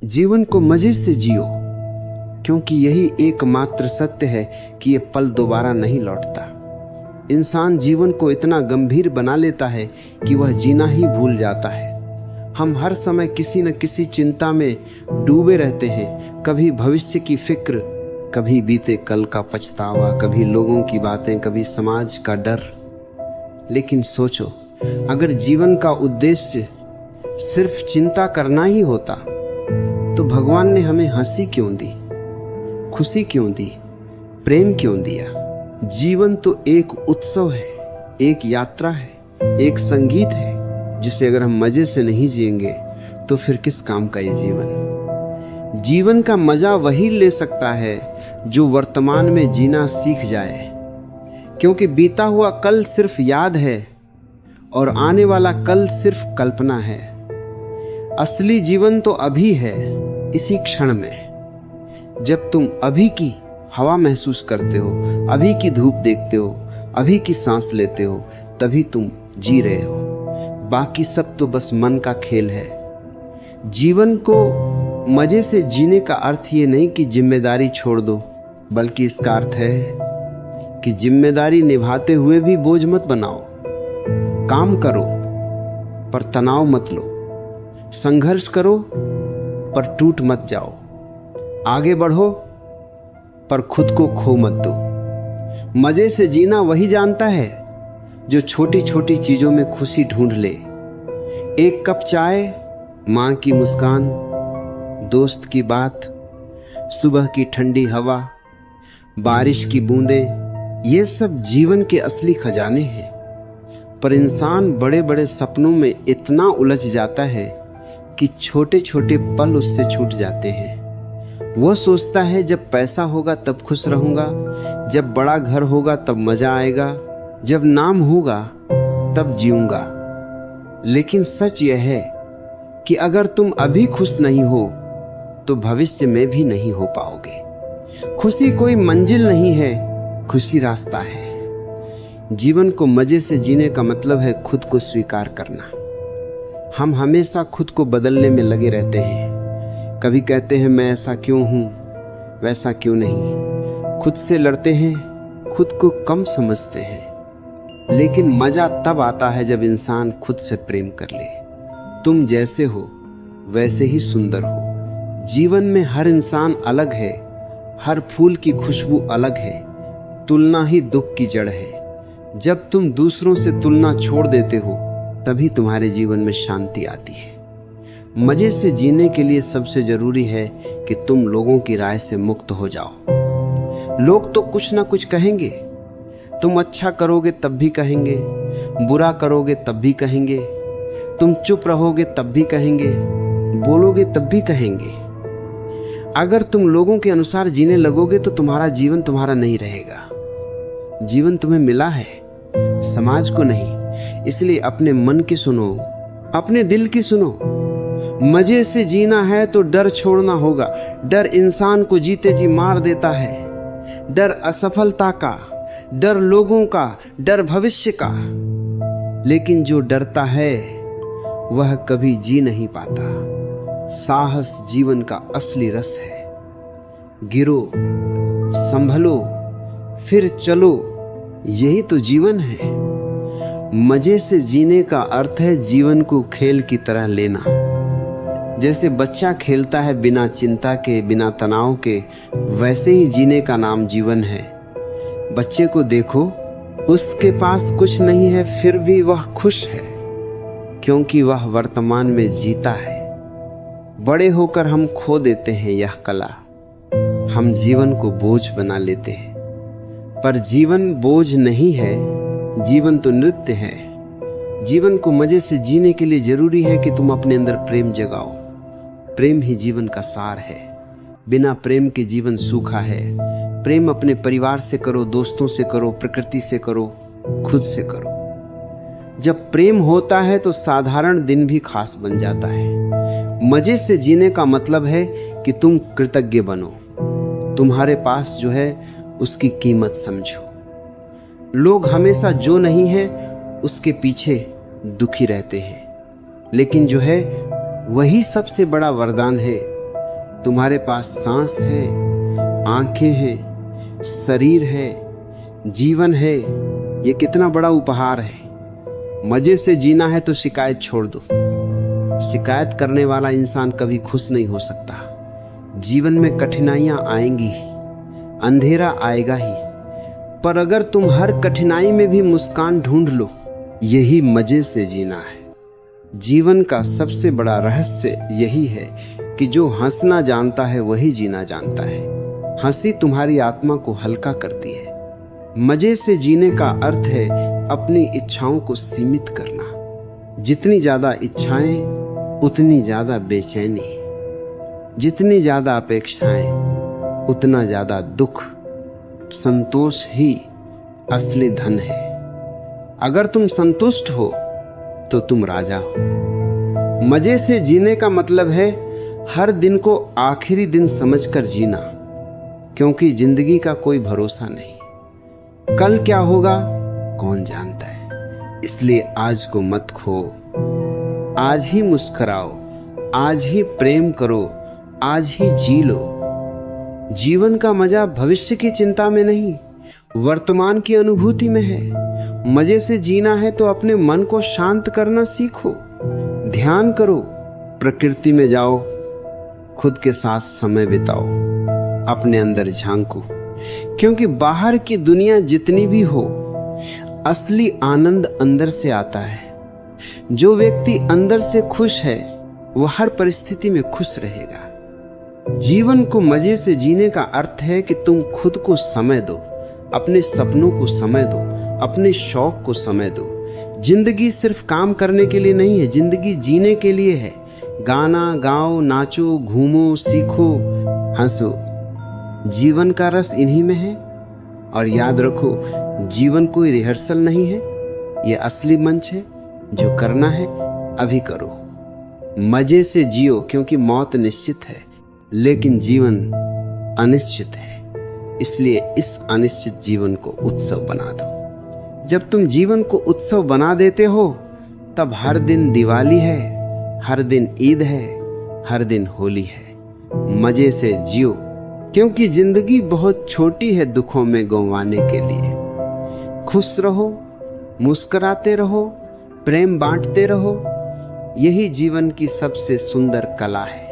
जीवन को मजे से जियो, क्योंकि यही एकमात्र सत्य है कि ये पल दोबारा नहीं लौटता। इंसान जीवन को इतना गंभीर बना लेता है कि वह जीना ही भूल जाता है। हम हर समय किसी न किसी चिंता में डूबे रहते हैं, कभी भविष्य की फिक्र, कभी बीते कल का पछतावा, कभी लोगों की बातें, कभी समाज का डर। लेकिन सोचो, अगर जीवन का उद्देश्य सिर्फ चिंता करना ही होता तो भगवान ने हमें हंसी क्यों दी, खुशी क्यों दी, प्रेम क्यों दिया? जीवन तो एक उत्सव है, एक यात्रा है, एक संगीत है, जिसे अगर हम मजे से नहीं जिएंगे तो फिर किस काम का ये जीवन? जीवन का मजा वही ले सकता है जो वर्तमान में जीना सीख जाए, क्योंकि बीता हुआ कल सिर्फ याद है और आने वाला कल सिर्फ कल्पना है। असली जीवन तो अभी है, इसी क्षण में। जब तुम अभी की हवा महसूस करते हो, अभी की धूप देखते हो, अभी की सांस लेते हो, तभी तुम जी रहे हो। बाकी सब तो बस मन का खेल है। जीवन को मजे से जीने का अर्थ ये नहीं कि जिम्मेदारी छोड़ दो, बल्कि इसका अर्थ है कि जिम्मेदारी निभाते हुए भी बोझ मत बनाओ। काम करो पर तनाव मत लो, संघर्ष करो पर टूट मत जाओ, आगे बढ़ो पर खुद को खो मत दो। मजे से जीना वही जानता है जो छोटी छोटी चीजों में खुशी ढूंढ ले। एक कप चाय, मां की मुस्कान, दोस्त की बात, सुबह की ठंडी हवा, बारिश की बूंदें, ये सब जीवन के असली खजाने हैं। पर इंसान बड़े बड़े सपनों में इतना उलझ जाता है कि छोटे छोटे पल उससे छूट जाते हैं। वो सोचता है जब पैसा होगा तब खुश रहूंगा, जब बड़ा घर होगा तब मजा आएगा, जब नाम होगा तब जीऊंगा। लेकिन सच यह है कि अगर तुम अभी खुश नहीं हो तो भविष्य में भी नहीं हो पाओगे। खुशी कोई मंजिल नहीं है, खुशी रास्ता है। जीवन को मजे से जीने का मतलब है खुद को स्वीकार करना। हम हमेशा खुद को बदलने में लगे रहते हैं। कभी कहते हैं मैं ऐसा क्यों हूं, वैसा क्यों नहीं। खुद से लड़ते हैं, खुद को कम समझते हैं। लेकिन मजा तब आता है जब इंसान खुद से प्रेम कर ले। तुम जैसे हो वैसे ही सुंदर हो। जीवन में हर इंसान अलग है, हर फूल की खुशबू अलग है। तुलना ही दुख की जड़ है। जब तुम दूसरों से तुलना छोड़ देते हो तभी तुम्हारे जीवन में शांति आती है। मजे से जीने के लिए सबसे जरूरी है कि तुम लोगों की राय से मुक्त हो जाओ। लोग तो कुछ ना कुछ कहेंगे। तुम अच्छा करोगे तब भी कहेंगे, बुरा करोगे तब भी कहेंगे, तुम चुप रहोगे तब भी कहेंगे, बोलोगे तब भी कहेंगे। अगर तुम लोगों के अनुसार जीने लगोगे तो तुम्हारा जीवन तुम्हारा नहीं रहेगा। जीवन तुम्हें मिला है, समाज को नहीं। इसलिए अपने मन की सुनो, अपने दिल की सुनो। मजे से जीना है तो डर छोड़ना होगा। डर इंसान को जीते जी मार देता है। डर असफलता का, डर लोगों का, डर भविष्य का। लेकिन जो डरता है वह कभी जी नहीं पाता। साहस जीवन का असली रस है। गिरो, संभलो, फिर चलो, यही तो जीवन है। मजे से जीने का अर्थ है जीवन को खेल की तरह लेना। जैसे बच्चा खेलता है बिना चिंता के, बिना तनाव के, वैसे ही जीने का नाम जीवन है। बच्चे को देखो, उसके पास कुछ नहीं है फिर भी वह खुश है, क्योंकि वह वर्तमान में जीता है। बड़े होकर हम खो देते हैं यह कला। हम जीवन को बोझ बना लेते हैं। पर जीवन बोझ नहीं है, जीवन तो नृत्य है। जीवन को मजे से जीने के लिए जरूरी है कि तुम अपने अंदर प्रेम जगाओ। प्रेम ही जीवन का सार है। बिना प्रेम के जीवन सूखा है। प्रेम अपने परिवार से करो, दोस्तों से करो, प्रकृति से करो, खुद से करो। जब प्रेम होता है तो साधारण दिन भी खास बन जाता है। मजे से जीने का मतलब है कि तुम कृतज्ञ बनो। तुम्हारे पास जो है उसकी कीमत समझो। लोग हमेशा जो नहीं है उसके पीछे दुखी रहते हैं, लेकिन जो है वही सबसे बड़ा वरदान है तुम्हारे पास सांस है, आंखें हैं, शरीर है, जीवन है। ये कितना बड़ा उपहार है। मजे से जीना है तो शिकायत छोड़ दो। शिकायत करने वाला इंसान कभी खुश नहीं हो सकता। जीवन में कठिनाइयां आएंगी ही, अंधेरा आएगा ही, पर अगर तुम हर कठिनाई में भी मुस्कान ढूंढ लो, यही मजे से जीना है। जीवन का सबसे बड़ा रहस्य यही है कि जो हंसना जानता है वही जीना जानता है। हंसी तुम्हारी आत्मा को हल्का करती है। मजे से जीने का अर्थ है अपनी इच्छाओं को सीमित करना। जितनी ज्यादा इच्छाएं उतनी ज्यादा बेचैनी, जितनी ज्यादा अपेक्षाएं उतना ज्यादा दुख। संतोष ही असली धन है। अगर तुम संतुष्ट हो तो तुम राजा हो। मजे से जीने का मतलब है हर दिन को आखिरी दिन समझकर जीना, क्योंकि जिंदगी का कोई भरोसा नहीं। कल क्या होगा कौन जानता है। इसलिए आज को मत खो। आज ही मुस्कुराओ, आज ही प्रेम करो, आज ही जी लो। जीवन का मजा भविष्य की चिंता में नहीं, वर्तमान की अनुभूति में है। मजे से जीना है तो अपने मन को शांत करना सीखो। ध्यान करो, प्रकृति में जाओ, खुद के साथ समय बिताओ, अपने अंदर झांको। क्योंकि बाहर की दुनिया जितनी भी हो, असली आनंद अंदर से आता है। जो व्यक्ति अंदर से खुश है वह हर परिस्थिति में खुश रहेगा। जीवन को मजे से जीने का अर्थ है कि तुम खुद को समय दो, अपने सपनों को समय दो, अपने शौक को समय दो। जिंदगी सिर्फ काम करने के लिए नहीं है, जिंदगी जीने के लिए है। गाना गाओ, नाचो, घूमो, सीखो, हंसो। जीवन का रस इन्हीं में है। और याद रखो, जीवन कोई रिहर्सल नहीं है, यह असली मंच है। जो करना है अभी करो। मजे से जियो, क्योंकि मौत निश्चित है, लेकिन जीवन अनिश्चित है। इसलिए इस अनिश्चित जीवन को उत्सव बना दो। जब तुम जीवन को उत्सव बना देते हो, तब हर दिन दिवाली है, हर दिन ईद है, हर दिन होली है। मजे से जियो, क्योंकि जिंदगी बहुत छोटी है दुखों में गंवाने के लिए। खुश रहो, मुस्कुराते रहो, प्रेम बांटते रहो। यही जीवन की सबसे सुंदर कला है।